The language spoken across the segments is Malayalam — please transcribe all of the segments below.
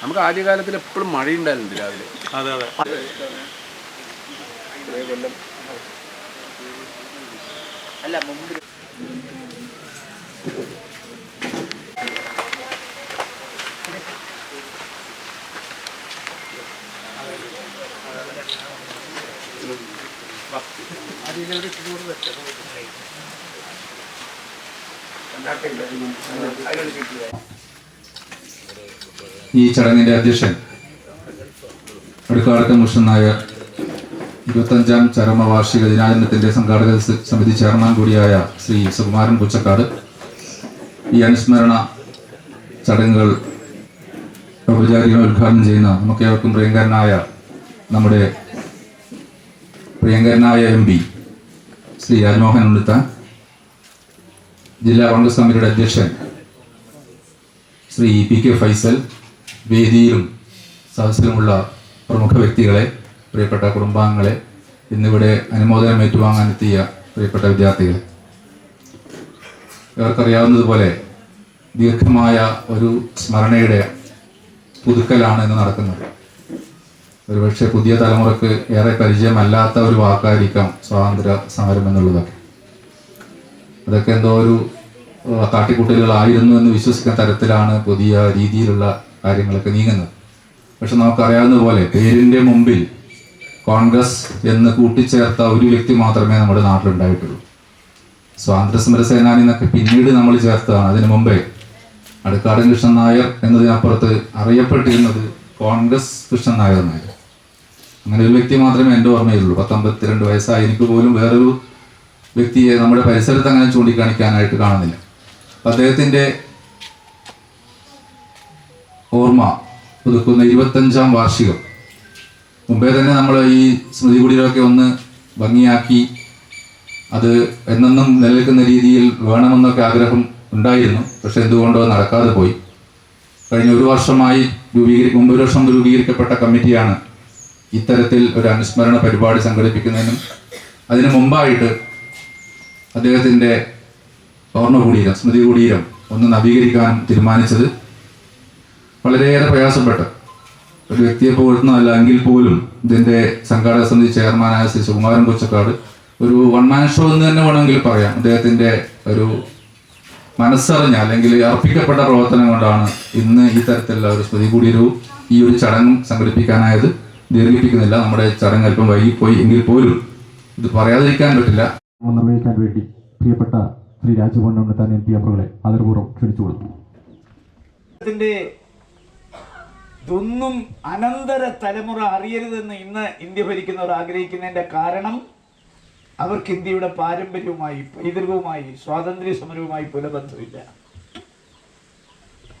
നമുക്ക് ആദ്യകാലത്തിൽ എപ്പോഴും മഴയുണ്ടായിരുന്നു രാവിലെ. അതെ അതെ. അല്ല മുമ്പ് ഈ ചടങ്ങിന്റെ അധ്യക്ഷൻ അടുക്കാടക്കം കൃഷ്ണൻ നായർ 25ാം ചരമവാർഷിക ദിനാചരണത്തിന്റെ സംഘാടക സമിതി ചെയർമാൻ കൂടിയായ ശ്രീ സുകുമാരൻ പുച്ചക്കാട് ഈ അനുസ്മരണ ചടങ്ങുകൾ ഔപചാരികമായി ഉദ്ഘാടനം ചെയ്യുന്ന നമുക്കേവർക്കും നമ്മുടെ പ്രിയങ്കരനായ MP ശ്രീ രാജ്മോഹൻ ഉണ്ണിത്താൻ, ജില്ലാ കോൺഗ്രസ് കമ്മിറ്റിയുടെ അധ്യക്ഷൻ ശ്രീ PK ഫൈസൽ, വേദിയിലും സദസ്സിലുമുള്ള പ്രമുഖ വ്യക്തികളെ, പ്രിയപ്പെട്ട കുടുംബാംഗങ്ങളെ, ഇന്നിവിടെ അനുമോദനം ഏറ്റുവാങ്ങാനെത്തിയ പ്രിയപ്പെട്ട വിദ്യാർത്ഥികളെ, ഇവർക്കറിയാവുന്നതുപോലെ ദീർഘമായ ഒരു സ്മരണയുടെ പുതുക്കലാണ് ഇന്ന് നടക്കുന്നത്. ഒരുപക്ഷെ പുതിയ തലമുറക്ക് ഏറെ പരിചയമല്ലാത്ത ഒരു വാക്കായിരിക്കാം സ്വാതന്ത്ര്യ സമരം എന്നുള്ളതൊക്കെ. അതൊക്കെ എന്തോ ഒരു കാട്ടിക്കൂട്ടലുകളായിരുന്നു എന്ന് വിശ്വസിക്കുന്ന തരത്തിലാണ് പുതിയ രീതിയിലുള്ള കാര്യങ്ങളൊക്കെ നീങ്ങുന്നത്. പക്ഷെ നമുക്കറിയാവുന്ന പോലെ പേരിൻ്റെ മുമ്പിൽ കോൺഗ്രസ് എന്ന് കൂട്ടിച്ചേർത്ത ഒരു വ്യക്തി മാത്രമേ നമ്മുടെ നാട്ടിലുണ്ടായിട്ടുള്ളൂ. സ്വാതന്ത്ര്യ സമര സേനാനി എന്നൊക്കെ പിന്നീട് നമ്മൾ ചേർത്തതാണ്. അതിനു മുമ്പേ അടുക്കാടൻ കൃഷ്ണൻ നായർ എന്നതിനപ്പുറത്ത് അറിയപ്പെട്ടിരുന്നത് കോൺഗ്രസ് കൃഷ്ണൻ നായർ എന്നായിരുന്നു. അങ്ങനെ ഒരു വ്യക്തി മാത്രമേ എൻ്റെ ഓർമ്മയുള്ളൂ. 52 വയസ്സായി എനിക്ക് പോലും വേറൊരു വ്യക്തിയെ നമ്മുടെ പരിസരത്ത് അങ്ങനെ ചൂണ്ടിക്കാണിക്കാനായിട്ട് കാണുന്നില്ല. അദ്ദേഹത്തിൻ്റെ ഓർമ്മ പുതുക്കുന്ന 25ാം വാർഷികം മുമ്പേ തന്നെ നമ്മൾ ഈ സ്മൃതി കുടീരമൊക്കെ ഒന്ന് ഭംഗിയാക്കി അത് എന്നെന്നും നിലനിൽക്കുന്ന രീതിയിൽ വേണമെന്നൊക്കെ ആഗ്രഹം ഉണ്ടായിരുന്നു. പക്ഷെ എന്തുകൊണ്ടോ നടക്കാതെ പോയി. കഴിഞ്ഞ ഒരു വർഷമായി മുമ്പ് ഒരു വർഷം രൂപീകരിക്കപ്പെട്ട കമ്മിറ്റിയാണ് ഇത്തരത്തിൽ ഒരു അനുസ്മരണ പരിപാടി സംഘടിപ്പിക്കുന്നതിനും അതിനു മുമ്പായിട്ട് അദ്ദേഹത്തിൻ്റെ ഓർമ്മ കുടീരം, സ്മൃതി കുടീരം ഒന്ന് നവീകരിക്കാൻ തീരുമാനിച്ചത്. വളരെയേറെ പ്രയാസപ്പെട്ട് ഒരു വ്യക്തിയെ പുകഴ്ത്തുന്നതല്ല എങ്കിൽ പോലും ഇതിൻ്റെ സംഘാടക സമിതി ചെയർമാനായ ശ്രീ സുകുമാരൻ പുച്ചക്കാട് ഒരു വൺ മാൻ ഷോ എന്ന് തന്നെ വേണമെങ്കിൽ പറയാം. അദ്ദേഹത്തിൻ്റെ ഒരു മനസ്സറിഞ്ഞ അല്ലെങ്കിൽ അർപ്പിക്കപ്പെട്ട പ്രവർത്തനം കൊണ്ടാണ് ഇന്ന് ഈ തരത്തിലുള്ള ഒരു സ്മൃതി കുടീരവും ഈ ഒരു ചടങ്ങും സംഘടിപ്പിക്കാനായത്. ദീർഘിപ്പിക്കുന്നില്ല. നമ്മുടെ ചടങ്ങ് അല്പം വൈകിപ്പോയി എങ്കിൽ പോലും ഇത് പറയാതിരിക്കാൻ പറ്റില്ല. നിർവഹിക്കാൻ വേണ്ടി പ്രിയപ്പെട്ട ശ്രീ രാജ്മോഹൻ ഉണ്ണിത്താൻ MP അവരുടെ ആദരപൂർവ്വം ക്ഷണിച്ചു കൊടുത്തു. ഇതൊന്നും അനന്തര തലമുറ അറിയരുതെന്ന് ഇന്ന് ഇന്ത്യ ഭരിക്കുന്നവർ ആഗ്രഹിക്കുന്നതിന്റെ കാരണം അവർക്ക് ഇന്ത്യയുടെ പാരമ്പര്യവുമായി, പൈതൃകവുമായി, സ്വാതന്ത്ര്യ സമരവുമായി പുലബന്ധമില്ല.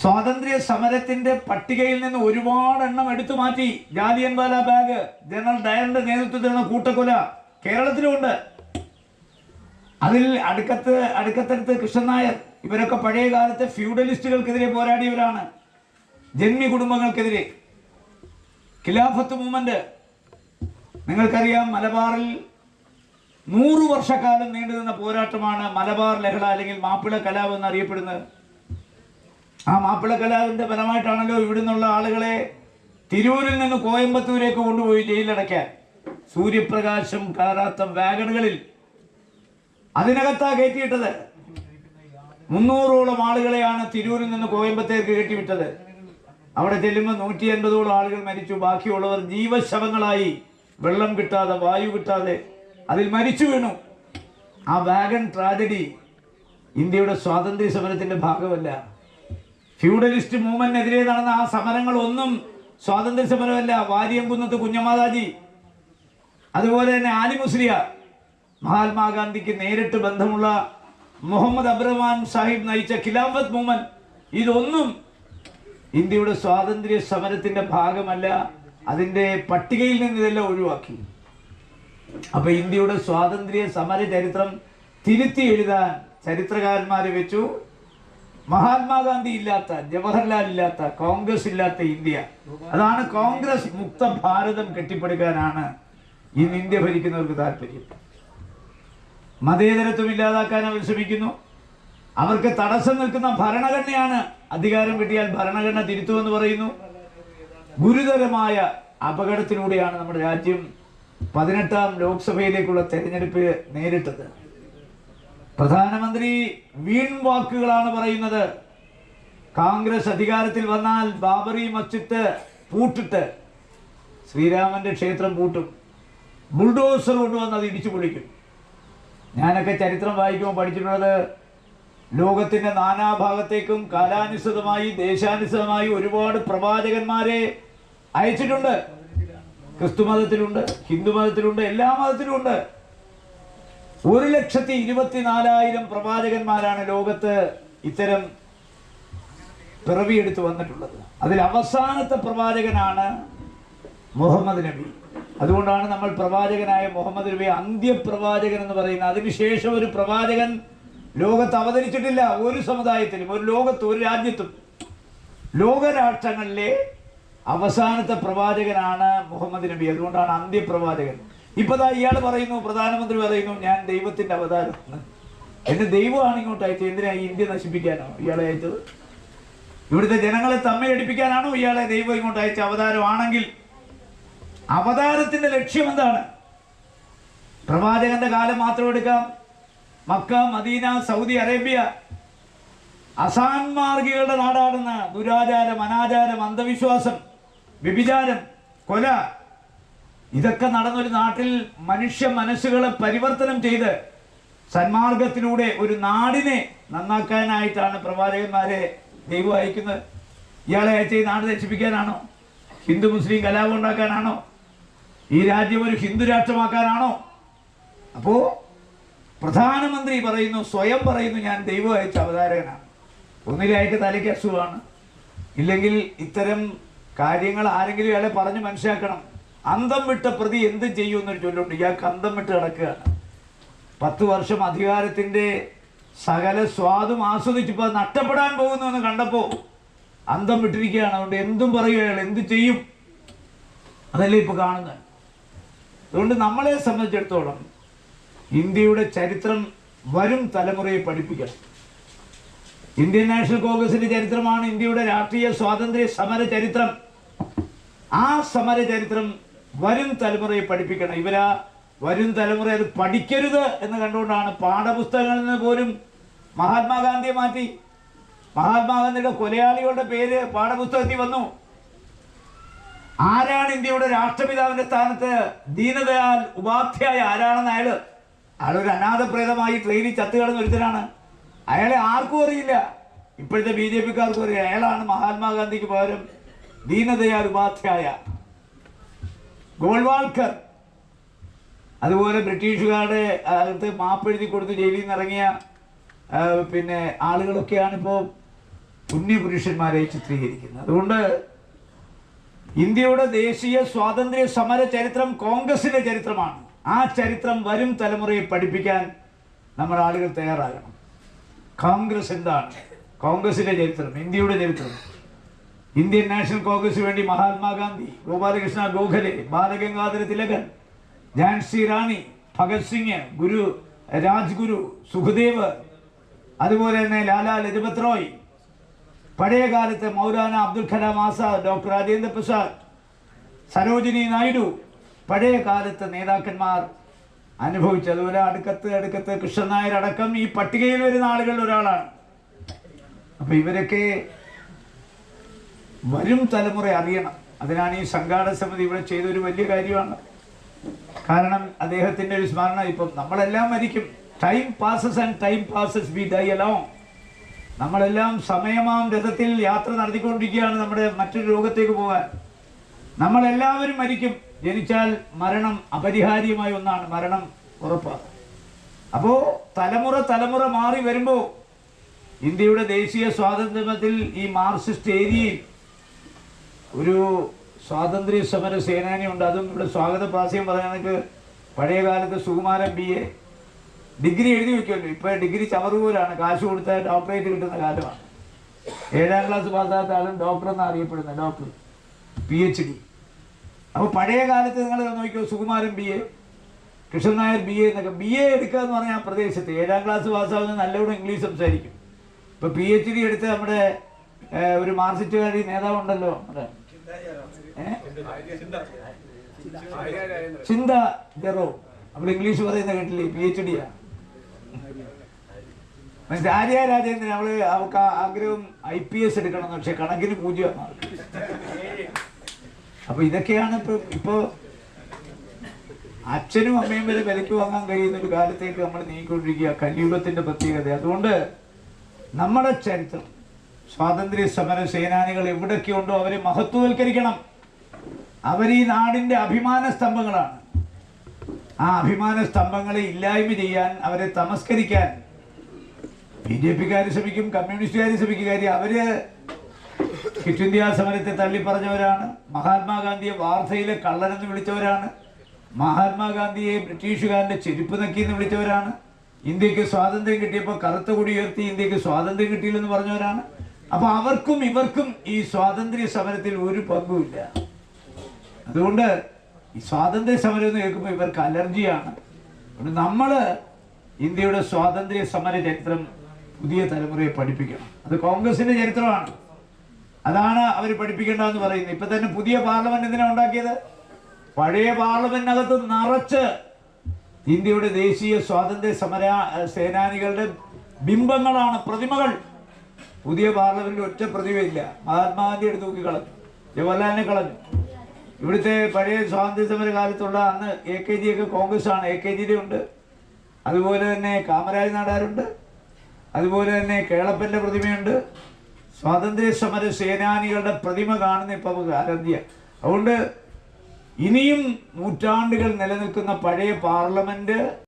സ്വാതന്ത്ര്യ സമരത്തിന്റെ പട്ടികയിൽ നിന്ന് ഒരുപാട് എണ്ണം എടുത്തു മാറ്റി. ജാലിയൻവാല ബാഗ്, ജനറൽ ഡയറിന്റെ നേതൃത്വത്തിലുള്ള കൂട്ടക്കൊല കേരളത്തിലുമുണ്ട്. അതിൽ അടുക്കത്തടുത്ത് കൃഷ്ണൻ നായർ, ഇവരൊക്കെ പഴയ കാലത്തെ ഫ്യൂഡലിസ്റ്റുകൾക്കെതിരെ പോരാടിയവരാണ്. ജന്മി കുടുംബങ്ങൾക്കെതിരെ ഖിലാഫത്ത് മൂവ്മെന്റ് നിങ്ങൾക്കറിയാം. മലബാറിൽ 100 വർഷക്കാലം നീണ്ടുനിന്ന പോരാട്ടമാണ് മലബാർ ലഹള അല്ലെങ്കിൽ മാപ്പിള കലാപം എന്നറിയപ്പെടുന്നത്. ആ മാപ്പിള കലാപിന്റെ ഫലമായിട്ടാണല്ലോ ഇവിടുന്നുള്ള ആളുകളെ തിരൂരിൽ നിന്ന് കോയമ്പത്തൂരേക്ക് കൊണ്ടുപോയി ജയിലിലടയ്ക്കാൻ സൂര്യപ്രകാശം കയറാത്ത വാഗണുകളിൽ അതിനകത്താ കയറ്റിയിട്ടത്. 300ഓളം ആളുകളെയാണ് തിരൂരിൽ നിന്ന് കോയമ്പത്തേക്ക് കയറ്റിവിട്ടത്. അവിടെ ചെല്ലുമ്പോൾ 180ഓളം ആളുകൾ മരിച്ചു. ബാക്കിയുള്ളവർ ജീവശവങ്ങളായി വെള്ളം കിട്ടാതെ, വായു കിട്ടാതെ അതിൽ മരിച്ചു വീണു. ആ വാഗൺ ട്രാജഡി ഇന്ത്യയുടെ സ്വാതന്ത്ര്യ സമരത്തിന്റെ ഭാഗമല്ല. ഫ്യൂഡലിസ്റ്റ് മൂവ്മെന്റിനെതിരെ നടന്ന ആ സമരങ്ങളൊന്നും സ്വാതന്ത്ര്യ സമരമല്ല. വാരിയംകുന്നത്ത് കുഞ്ഞമാതാജി, അതുപോലെ തന്നെ ആലി മുസ്ലിയാർ, മഹാത്മാഗാന്ധിക്ക് നേരിട്ട് ബന്ധമുള്ള മുഹമ്മദ് അബ്രഹ്മാൻ സാഹിബ് നയിച്ച ഖിലാഫത്ത് മൂവ്മെന്റ്, ഇതൊന്നും ഇന്ത്യയുടെ സ്വാതന്ത്ര്യ സമരത്തിന്റെ ഭാഗമല്ല. അതിൻ്റെ പട്ടികയിൽ നിന്ന് ഇതെല്ലാം ഒഴിവാക്കി. അപ്പൊ ഇന്ത്യയുടെ സ്വാതന്ത്ര്യ സമര ചരിത്രം തിരുത്തി എഴുതാൻ ചരിത്രകാരന്മാരെ വെച്ചു. മഹാത്മാഗാന്ധി ഇല്ലാത്ത, ജവഹർലാൽ ഇല്ലാത്ത, കോൺഗ്രസ് ഇല്ലാത്ത ഇന്ത്യ, അതാണ് കോൺഗ്രസ് മുക്ത ഭാരതം കെട്ടിപ്പടുക്കാനാണ് ഇന്ന് ഇന്ത്യ ഭരിക്കുന്നവർക്ക് താല്പര്യം. മതേതരത്വം ഇല്ലാതാക്കാൻ അവർ ശ്രമിക്കുന്നു. അവർക്ക് തടസ്സം നിൽക്കുന്ന ഭരണഘടനയാണ്. അധികാരം കിട്ടിയാൽ ഭരണഘടന തിരുത്തുമെന്ന് പറയുന്നു. ഗുരുതരമായ അപകടത്തിലൂടെയാണ് നമ്മുടെ രാജ്യം 18ാം ലോക്സഭയിലേക്കുള്ള തെരഞ്ഞെടുപ്പ് നേരിട്ടത്. പ്രധാനമന്ത്രി വീൺ വാക്കുകളാണ് പറയുന്നത്. കോൺഗ്രസ് അധികാരത്തിൽ വന്നാൽ ബാബറി മസ്ജിദ് പൂട്ടിട്ട് ശ്രീരാമന്റെ ക്ഷേത്രം പൂട്ടും, ബുൾഡോസർ കൊണ്ടുവന്ന് അത് ഇടിച്ചു പൊളിക്കും. ഞാനൊക്കെ ചരിത്രം വായിക്കുമ്പോൾ പഠിച്ചിട്ടുള്ളത് ലോകത്തിൻ്റെ നാനാഭാഗത്തേക്കും കാലാനുസൃതമായി ദേശാനുസൃതമായി ഒരുപാട് പ്രവാചകന്മാരെ അയച്ചിട്ടുണ്ട്. ക്രിസ്തു മതത്തിലുണ്ട്, ഹിന്ദു മതത്തിലുണ്ട്, എല്ലാ മതത്തിലുമുണ്ട്. 1,24,000 പ്രവാചകന്മാരാണ് ലോകത്ത് ഇത്തരം പിറവിയെടുത്ത് വന്നിട്ടുള്ളത്. അതിൽ അവസാനത്തെ പ്രവാചകനാണ് മുഹമ്മദ് നബി. അതുകൊണ്ടാണ് നമ്മൾ പ്രവാചകനായ മുഹമ്മദ് നബി അന്ത്യപ്രവാചകൻ എന്ന് പറയുന്നത്. അതിനുശേഷം ഒരു പ്രവാചകൻ ലോകത്ത് അവതരിച്ചിട്ടില്ല. ഒരു സമുദായത്തിലും, ഒരു ലോകത്തും, ഒരു രാജ്യത്തും. ലോകരാഷ്ട്രങ്ങളിലെ അവസാനത്തെ പ്രവാചകനാണ് മുഹമ്മദ് നബി. അതുകൊണ്ടാണ് അന്ത്യപ്രവാചകൻ. ഇപ്പതാ ഇയാൾ പറയുന്നു, പ്രധാനമന്ത്രി പറയുന്നു, ഞാൻ ദൈവത്തിന്റെ അവതാരമാണ്, എന്നെ ദൈവമാണ് ഇങ്ങോട്ട് അയച്ചത്. എന്തിനാ ഈ ഇന്ത്യ നശിപ്പിക്കാനോ ഇയാളെ അയച്ചത്? ഇവിടുത്തെ ജനങ്ങളെ തമ്മിലടിപ്പിക്കാനാണോ ഇയാളെ ദൈവം ഇങ്ങോട്ട് അയച്ച? അവതാരമാണെങ്കിൽ അവതാരത്തിന്റെ ലക്ഷ്യം എന്താണ്? പ്രവാചകന്റെ കാലം മാത്രം എടുക്കാം. മക്ക, മദീന, സൗദി അറേബ്യ അസാൻമാർഗികളുടെ നാടാണെന്ന ദുരാചാരം, അനാചാരം, അന്ധവിശ്വാസം, വ്യഭിചാരം, കൊല, ഇതൊക്കെ നടന്നൊരു നാട്ടിൽ മനുഷ്യ മനസ്സുകളെ പരിവർത്തനം ചെയ്ത് സന്മാർഗത്തിലൂടെ ഒരു നാടിനെ നന്നാക്കാനായിട്ടാണ് പ്രവാചകന്മാരെ ദൈവം അയക്കുന്നത്. ഇയാളെ അയച്ച ഈ നാട് നശിപ്പിക്കാനാണോ? ഹിന്ദു മുസ്ലിം കലാപം ഉണ്ടാക്കാനാണോ? ഈ രാജ്യം ഒരു ഹിന്ദു രാഷ്ട്രമാക്കാനാണോ? അപ്പോൾ പ്രധാനമന്ത്രി പറയുന്നു, സ്വയം പറയുന്നു, ഞാൻ ദൈവം അയച്ച അവതാരകനാണ്. ഒന്നിലേക്ക് തലയ്ക്ക് അസുഖമാണ്, ഇല്ലെങ്കിൽ ഇത്തരം കാര്യങ്ങൾ ആരെങ്കിലും ഇയാളെ പറഞ്ഞ് മനസ്സിലാക്കണം. അന്തം വിട്ട പ്രതി എന്ത് ചെയ്യുമെന്നൊരു ചൊല്ലുണ്ട്. ഇയാൾക്ക് അന്തം വിട്ട് കിടക്കുകയാണ്. 10 വർഷം അധികാരത്തിൻ്റെ സകല സ്വാദും ആസ്വദിച്ചപ്പോൾ നഷ്ടപ്പെടാൻ പോകുന്നു എന്ന് കണ്ടപ്പോൾ അന്തം വിട്ടിരിക്കുകയാണ്. അതുകൊണ്ട് എന്തും പറയുക, അയാൾ എന്ത് ചെയ്യും, അതല്ലേ ഇപ്പോൾ കാണുന്നത്. അതുകൊണ്ട് നമ്മളെ സംബന്ധിച്ചിടത്തോളം ഇന്ത്യയുടെ ചരിത്രം വരും തലമുറയെ പഠിപ്പിക്കണം. ഇന്ത്യൻ നാഷണൽ കോൺഗ്രസിന്റെ ചരിത്രമാണ് ഇന്ത്യയുടെ രാഷ്ട്രീയ സ്വാതന്ത്ര്യ സമര ചരിത്രം. ആ സമര ചരിത്രം വരും തലമുറയെ പഠിപ്പിക്കണം. ഇവരാ വരും തലമുറ അത് പഠിക്കരുത് എന്ന് കണ്ടുകൊണ്ടാണ് പാഠപുസ്തകങ്ങളിൽ നിന്ന് പോലും മഹാത്മാഗാന്ധിയെ മാറ്റി. മഹാത്മാഗാന്ധിയുടെ കൊലയാളികളുടെ പേര് പാഠപുസ്തകത്തിൽ വന്നു. ആരാണ് ഇന്ത്യയുടെ രാഷ്ട്രപിതാവിന്റെ സ്ഥാനത്ത്? ദീനദയാൽ ഉപാധ്യായ. ആരാണെന്ന് അയാളൊരു അനാഥപ്രേതമായി ട്രെയിനിൽ ചത്തുകിടന്ന ഒരുത്തനാണ്. അയാളെ ആർക്കും അറിയില്ല. ഇപ്പോഴത്തെ BJP-ക്കാർക്കും അറിയാം. അയാളാണ് മഹാത്മാഗാന്ധിക്ക് പകരം ദീനദയാൽ ഉപാധ്യായ. ഗോൾവാൾക്കർ അതുപോലെ ബ്രിട്ടീഷുകാരുടെ അകത്ത് മാപ്പെഴുതി കൊടുത്ത് ജയിലിൽ നിന്ന് ഇറങ്ങിയ പിന്നെ ആളുകളൊക്കെയാണ് ഇപ്പോൾ പുണ്യപുരുഷന്മാരെ ചിത്രീകരിക്കുന്നത്. അതുകൊണ്ട് ഇന്ത്യയുടെ ദേശീയ സ്വാതന്ത്ര്യ സമര ചരിത്രം കോൺഗ്രസിന്റെ ചരിത്രമാണ്. ആ ചരിത്രം വരും തലമുറയെ പഠിപ്പിക്കാൻ നമ്മുടെ ആളുകൾ തയ്യാറാകണം. കോൺഗ്രസ് എന്താണ്? കോൺഗ്രസിന്റെ ചരിത്രം, ഇന്ത്യയുടെ ചരിത്രം. ഇന്ത്യൻ നാഷണൽ കോൺഗ്രസിന് വേണ്ടി മഹാത്മാഗാന്ധി, ഗോപാലകൃഷ്ണ ഗോഖലെ, ബാലഗംഗാധര തിലകൻ, ഝാൻസി റാണി, ഭഗത് സിംഗ്, രാജ്ഗുരു, സുഖദേവ്, അതുപോലെ തന്നെ ലാലാ ലജപത് റോയ്, പഴയ കാലത്ത് മൗലാന അബ്ദുൽ കലാം ആസാദ്, ഡോക്ടർ രാജേന്ദ്ര പ്രസാദ്, സരോജിനി നായിഡു, പഴയ കാലത്ത് നേതാക്കന്മാർ അനുഭവിച്ചു. അതുപോലെ അടുക്കത്ത് കൃഷ്ണൻ നായർ അടക്കം ഈ പട്ടികയിൽ വരുന്ന ആളുകളിൽ ഒരാളാണ്. അപ്പൊ ഇവരൊക്കെ വരും തലമുറ അറിയണം. അതിനാണ് ഈ സംഘാടക സമിതി ഇവിടെ ചെയ്തൊരു വലിയ കാര്യമാണ്. കാരണം അദ്ദേഹത്തിന്റെ ഒരു സ്മരണ. ഇപ്പം നമ്മളെല്ലാം മരിക്കും. Time passes and time passes V dye along. നമ്മളെല്ലാം സമയമാം രഥത്തിൽ യാത്ര നടത്തിക്കൊണ്ടിരിക്കുകയാണ് നമ്മുടെ മറ്റൊരു ലോകത്തേക്ക് പോകാൻ. നമ്മളെല്ലാവരും മരിക്കും. ജനിച്ചാൽ മരണം അപരിഹാര്യമായ ഒന്നാണ്. മരണം ഉറപ്പാണ്. അപ്പോൾ തലമുറ മാറി വരുമ്പോൾ ഇന്ത്യയുടെ ദേശീയ സ്വാതന്ത്ര്യത്തിൽ ഈ മാർക്സിസ്റ്റ് ഏരിയയിൽ ഒരു സ്വാതന്ത്ര്യ സമര സേനാനിയുണ്ട്. അതും ഇവിടെ സ്വാഗത പ്രാസ്യം പറയാനൊക്കെ പഴയ കാലത്ത് സുകുമാരൻ BA ഡിഗ്രി എഴുതി വെക്കുമല്ലോ. ഇപ്പോൾ ഡിഗ്രി ചവറുപോലാണ്. കാശ് കൊടുത്താൽ ഡോക്ടറേറ്റ് കിട്ടുന്ന കാലമാണ്. 7ാം ക്ലാസ് പാസ്സാത്ത ആളും ഡോക്ടർ എന്നാണ് അറിയപ്പെടുന്നത്. Doctor, PhD. അപ്പോൾ പഴയ കാലത്ത് നിങ്ങൾ നോക്കിയോ, സുകുമാരൻ BA, കൃഷ്ണൻ നായർ BA എന്നൊക്കെ. BA എടുക്കുക എന്ന് പറഞ്ഞാൽ ആ പ്രദേശത്ത് 7ാം ക്ലാസ് പാസ്സാവുന്ന നല്ലവണ്ണം ഇംഗ്ലീഷ് സംസാരിക്കും. ഇപ്പോൾ PhD എടുത്ത് നമ്മുടെ ഒരു മാർക്സിസ്റ്റുകാരി നേതാവുണ്ടല്ലോ, നമ്മുടെ ചിന്ത ജെറോ, നമ്മൾ ഇംഗ്ലീഷ് പറയുന്ന കേട്ടില്ലേ, PhD ആര്യ രാജേന്ദ്രൻ. അവൾക്ക് ആഗ്രഹം IPS എടുക്കണം, പക്ഷെ കണക്കിന് 0 മാർക്ക്. അപ്പൊ ഇതൊക്കെയാണ് ഇപ്പൊ അച്ഛനും അമ്മയും വരെ വിലയ്ക്ക് വാങ്ങാൻ കഴിയുന്ന ഒരു കാലത്തേക്ക് നമ്മൾ നീങ്ങിക്കൊണ്ടിരിക്കുക, കലിയുഗത്തിന്റെ പ്രത്യേകത. അതുകൊണ്ട് നമ്മുടെ ചരിത്രം, സ്വാതന്ത്ര്യ സമര സേനാനികൾ എവിടെയൊക്കെ ഉണ്ടോ അവരെ മഹത്വവൽക്കരിക്കണം. അവർ ഈ നാടിന്റെ അഭിമാന സ്തംഭങ്ങളാണ്. ആ അഭിമാന സ്തംഭങ്ങളെ ഇല്ലായ്മ ചെയ്യാൻ, അവരെ തമസ്കരിക്കാൻ BJP-ക്കാർ ശ്രമിക്കും, കമ്മ്യൂണിസ്റ്റുകാർ ശ്രമിക്കും. കാര്യം അവര് ക്വിറ്റ് ഇന്ത്യ സമരത്തെ തള്ളിപ്പറഞ്ഞവരാണ്, മഹാത്മാഗാന്ധിയെ വാർത്തയിലെ കള്ളനെന്ന് വിളിച്ചവരാണ്, മഹാത്മാഗാന്ധിയെ ബ്രിട്ടീഷുകാരന്റെ ചെരുപ്പ് നക്കിയെന്ന് വിളിച്ചവരാണ്, ഇന്ത്യക്ക് സ്വാതന്ത്ര്യം കിട്ടിയപ്പോൾ കറുത്ത കൊടി ഉയർത്തി ഇന്ത്യക്ക് സ്വാതന്ത്ര്യം കിട്ടിയില്ലെന്ന് പറഞ്ഞവരാണ്. അപ്പൊ അവർക്കും ഇവർക്കും ഈ സ്വാതന്ത്ര്യ സമരത്തിൽ ഒരു പങ്കുമില്ല. അതുകൊണ്ട് ഈ സ്വാതന്ത്ര്യ സമരം എന്ന് കേൾക്കുമ്പോൾ ഇവർക്ക് അലർജിയാണ്. അതുകൊണ്ട് നമ്മള് ഇന്ത്യയുടെ സ്വാതന്ത്ര്യ സമര ചരിത്രം പുതിയ തലമുറയെ പഠിപ്പിക്കണം. അത് കോൺഗ്രസിന്റെ ചരിത്രമാണ്, അതാണ് അവർ പഠിപ്പിക്കേണ്ടതെന്ന് പറയുന്നത്. ഇപ്പൊ തന്നെ പുതിയ പാർലമെന്റ് എന്തിനാ ഉണ്ടാക്കിയത്? പഴയ പാർലമെന്റിനകത്ത് നിറച്ച് ഇന്ത്യയുടെ ദേശീയ സ്വാതന്ത്ര്യ സമര സേനാനികളുടെ ബിംബങ്ങളാണ്, പ്രതിമകൾ. പുതിയ പാർലമെന്റിൽ ഒറ്റ പ്രതിമയില്ല. മഹാത്മാഗാന്ധി എടുത്ത് നോക്കിക്കളഞ്ഞു, ജവഹർലാലിനെ കളഞ്ഞു. ഇവിടുത്തെ പഴയ സ്വാതന്ത്ര്യ സമര കാലത്തുള്ള അന്ന് AKG ഒക്കെ കോൺഗ്രസ് ആണ്, AKGയുടെ ഉണ്ട്. അതുപോലെ തന്നെ കാമരാജ് നാടാരുണ്ട്, അതുപോലെ തന്നെ കേളപ്പന്റെ പ്രതിമയുണ്ട്. സ്വാതന്ത്ര്യ സമര സേനാനികളുടെ പ്രതിമ കാണുന്ന ഇപ്പൊ അലർജിയ. അതുകൊണ്ട് ഇനിയും നൂറ്റാണ്ടുകൾ നിലനിൽക്കുന്ന പഴയ പാർലമെന്റ്